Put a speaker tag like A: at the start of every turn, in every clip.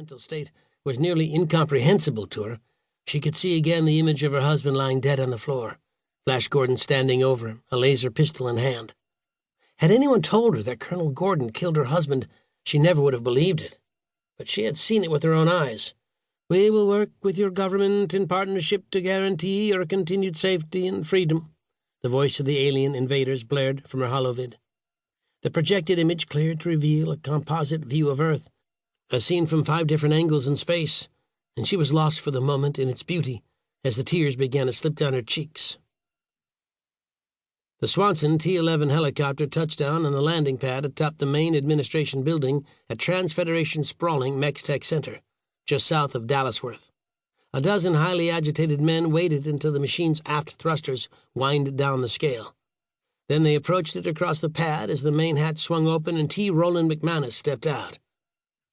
A: mental state was nearly incomprehensible to her, she could see again the image of her husband lying dead on the floor, Flash Gordon standing over him, a laser pistol in hand. Had anyone told her that Colonel Gordon killed her husband, she never would have believed it. But she had seen it with her own eyes. "We will work with your government in partnership to guarantee your continued safety and freedom," the voice of the alien invaders blared from her holovid. The projected image cleared to reveal a composite view of Earth, as seen from 5 different angles in space, and she was lost for the moment in its beauty as the tears began to slip down her cheeks. The Swanson T-11 helicopter touched down on the landing pad atop the main administration building at Trans-Federation sprawling Mex-Tech Center, just south of Dallasworth. A dozen highly agitated men waited until the machine's aft thrusters whined down the scale. Then they approached it across the pad as the main hatch swung open and T. Roland McManus stepped out.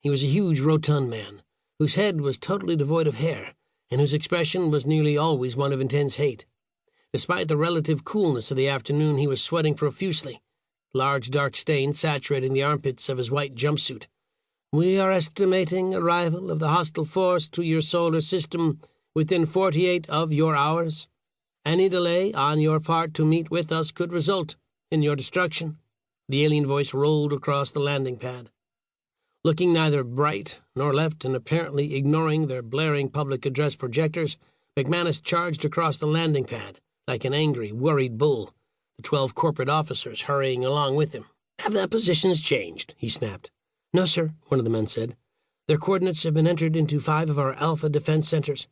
A: He was a huge, rotund man, whose head was totally devoid of hair, and whose expression was nearly always one of intense hate. Despite the relative coolness of the afternoon, he was sweating profusely, large dark stains saturating the armpits of his white jumpsuit. "We are estimating arrival of the hostile force to your solar system within 48 of your hours. Any delay on your part to meet with us could result in your destruction." The alien voice rolled across the landing pad. Looking neither right nor left and apparently ignoring their blaring public address projectors, McManus charged across the landing pad like an angry, worried bull, the 12 corporate officers hurrying along with him. "Have their positions changed?" he snapped. "No, sir," one of the men said. "Their coordinates have been entered into 5 of our Alpha defense centers."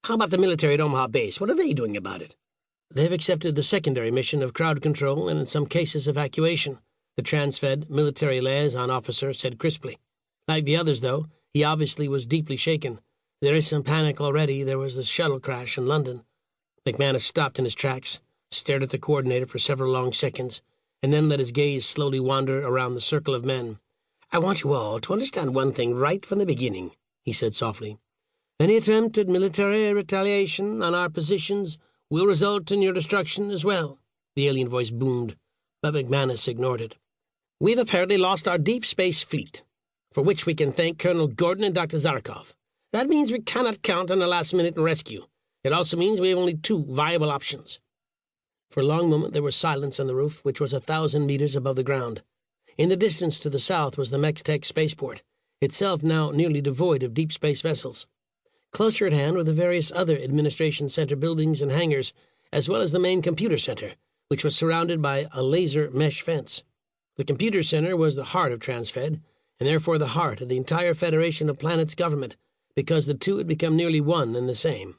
A: "How about the military at Omaha base? What are they doing about it?" "They've accepted the secondary mission of crowd control and in some cases evacuation," the Transfed military liaison officer said crisply. "Like the others, though, he obviously was deeply shaken. There is some panic already. There was the shuttle crash in London." McManus stopped in his tracks, stared at the coordinator for several long seconds, and then let his gaze slowly wander around the circle of men. "I want you all to understand one thing right from the beginning," he said softly. "Any attempt at military retaliation on our positions will result in your destruction as well," the alien voice boomed, but McManus ignored it. "We've apparently lost our deep space fleet, for which we can thank Colonel Gordon and Dr. Zarkov. That means we cannot count on a last-minute rescue. It also means we have only 2 viable options." For a long moment there was silence on the roof, which was 1,000 meters above the ground. In the distance to the south was the Mex-Tech spaceport, itself now nearly devoid of deep space vessels. Closer at hand were the various other administration center buildings and hangars, as well as the main computer center, which was surrounded by a laser mesh fence. The computer center was the heart of Transfed, and therefore the heart of the entire Federation of Planets government, because the two had become nearly one and the same.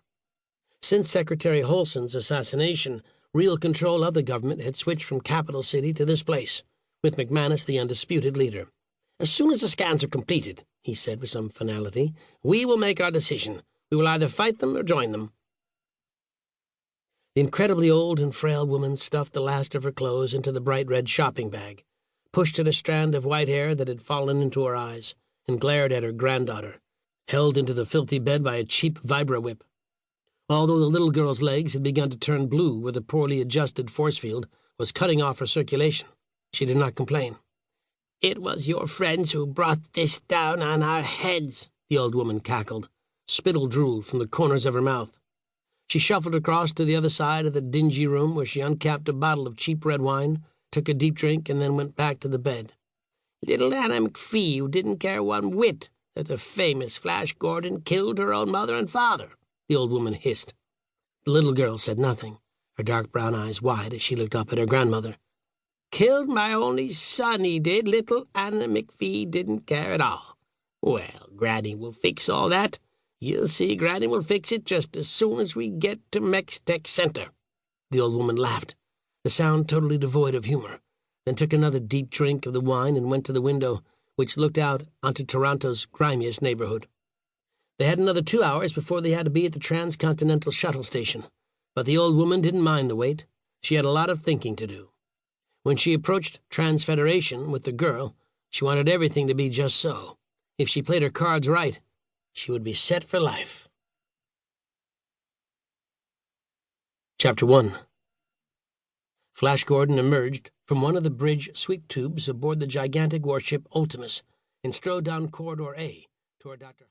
A: Since Secretary Holson's assassination, real control of the government had switched from Capital City to this place, with McManus the undisputed leader. "As soon as the scans are completed," he said with some finality, "we will make our decision. We will either fight them or join them." The incredibly old and frail woman stuffed the last of her clothes into the bright red shopping bag, pushed at a strand of white hair that had fallen into her eyes, and glared at her granddaughter, held into the filthy bed by a cheap vibra-whip. Although the little girl's legs had begun to turn blue where the poorly adjusted force field was cutting off her circulation, she did not complain. "It was your friends who brought this down on our heads," the old woman cackled. Spittle drooled from the corners of her mouth. She shuffled across to the other side of the dingy room where she uncapped a bottle of cheap red wine, took a deep drink, and then went back to the bed. "Little Anna McPhee, who didn't care one whit that the famous Flash Gordon killed her own mother and father," the old woman hissed. The little girl said nothing, her dark brown eyes wide as she looked up at her grandmother. "Killed my only son, he did. Little Anna McPhee didn't care at all. Well, Granny will fix all that. You'll see Granny will fix it just as soon as we get to Mex-Tech Center." The old woman laughed, the sound totally devoid of humor, then took another deep drink of the wine and went to the window, which looked out onto Toronto's grimiest neighborhood. They had another 2 hours before they had to be at the transcontinental shuttle station, but the old woman didn't mind the wait. She had a lot of thinking to do. When she approached Transfederation with the girl, she wanted everything to be just so. If she played her cards right, she would be set for life. Chapter 1. Flash Gordon emerged from one of the bridge sweep tubes aboard the gigantic warship Ultimus and strode down Corridor A toward Dr.